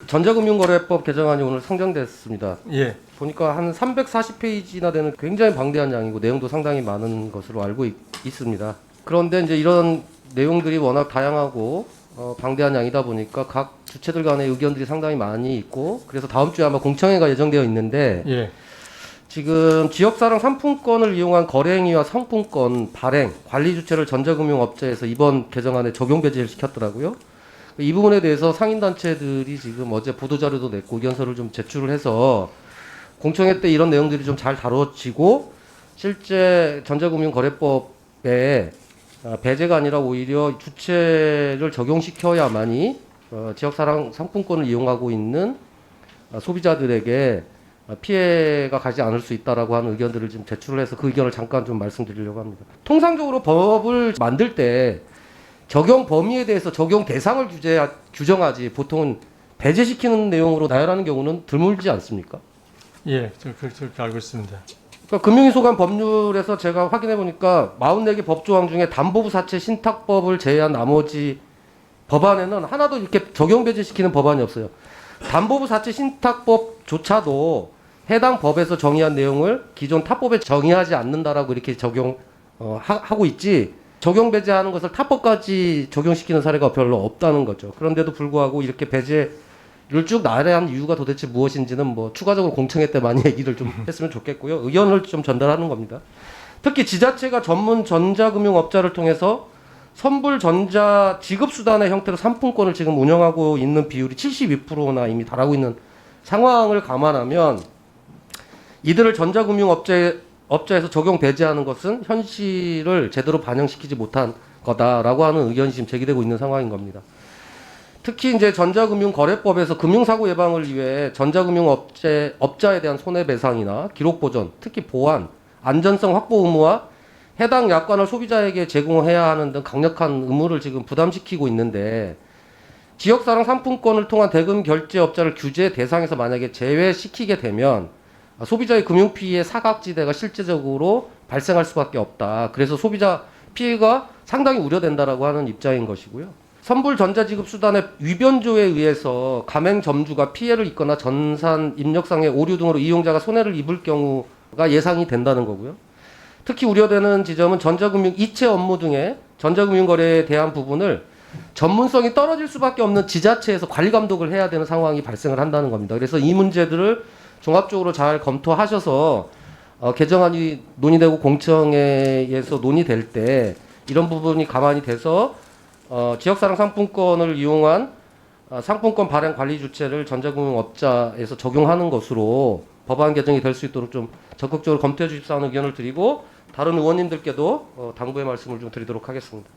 전자금융거래법 개정안이 오늘 상정됐습니다. 예. 보니까 한 340페이지나 되는 굉장히 방대한 양이고 내용도 상당히 많은 것으로 알고 있습니다. 그런데 이제 이런 내용들이 워낙 다양하고 방대한 양이다 보니까 각 주체들 간의 의견들이 상당히 많이 있고, 그래서 다음 주에 아마 공청회가 예정되어 있는데 예. 지금 지역사랑 상품권을 이용한 거래 행위와 상품권 발행, 관리 주체를 전자금융업체에서 이번 개정안에 적용 배제를 시켰더라고요. 이 부분에 대해서 상인단체들이 지금 어제 보도자료도 냈고 의견서를 좀 제출을 해서 공청회 때 이런 내용들이 좀 잘 다뤄지고 실제 전자금융거래법에 배제가 아니라 오히려 주체를 적용시켜야만이 지역사랑 상품권을 이용하고 있는 소비자들에게 피해가 가지 않을 수 있다라고 하는 의견들을 좀 제출을 해서 그 의견을 잠깐 좀 말씀드리려고 합니다. 통상적으로 법을 만들 때 적용 범위에 대해서 적용 대상을 규정하지 보통은 배제시키는 내용으로 나열하는 경우는 드물지 않습니까? 예, 그렇게 알고 있습니다. 그러니까 금융인소관 법률에서 제가 확인해 보니까 44개 법조항 중에 담보부 사채 신탁법을 제외한 나머지 법안에는 하나도 이렇게 적용 배제시키는 법안이 없어요. 담보부 사채 신탁법조차도 해당 법에서 정의한 내용을 기존 타법에 정의하지 않는다라고 이렇게 적용하고 있지, 적용 배제하는 것을 타법까지 적용시키는 사례가 별로 없다는 거죠. 그런데도 불구하고 이렇게 배제를 쭉 나열한 이유가 도대체 무엇인지는 뭐 추가적으로 공청회 때 많이 얘기를 좀 했으면 좋겠고요. 의견을 좀 전달하는 겁니다. 특히 지자체가 전문 전자금융업자를 통해서 선불 전자 지급수단의 형태로 상품권을 지금 운영하고 있는 비율이 72%나 이미 달하고 있는 상황을 감안하면 이들을 전자금융업자에서 적용 배제하는 것은 현실을 제대로 반영시키지 못한 거다라고 하는 의견이 지금 제기되고 있는 상황인 겁니다. 특히 이제 전자금융거래법에서 금융사고 예방을 위해 전자금융업자에 대한 손해배상이나 기록보존, 특히 보안, 안전성 확보 의무와 해당 약관을 소비자에게 제공해야 하는 등 강력한 의무를 지금 부담시키고 있는데, 지역사랑 상품권을 통한 대금 결제업자를 규제 대상에서 만약에 제외시키게 되면 소비자의 금융피해의 사각지대가 실제적으로 발생할 수밖에 없다. 그래서 소비자 피해가 상당히 우려된다라고 하는 입장인 것이고요. 선불 전자지급수단의 위변조에 의해서 가맹점주가 피해를 입거나 전산 입력상의 오류 등으로 이용자가 손해를 입을 경우가 예상이 된다는 거고요. 특히 우려되는 지점은 전자금융 이체 업무 등의 전자금융 거래에 대한 부분을 전문성이 떨어질 수밖에 없는 지자체에서 관리 감독을 해야 되는 상황이 발생을 한다는 겁니다. 그래서 이 문제들을 종합적으로 잘 검토하셔서 개정안이 논의되고 공청회에서 논의될 때 이런 부분이 가만히 돼서 지역사랑 상품권을 이용한 상품권 발행 관리 주체를 전자금융업자에서 적용하는 것으로 법안 개정이 될 수 있도록 좀 적극적으로 검토해 주십사 하는 의견을 드리고, 다른 의원님들께도 당부의 말씀을 좀 드리도록 하겠습니다.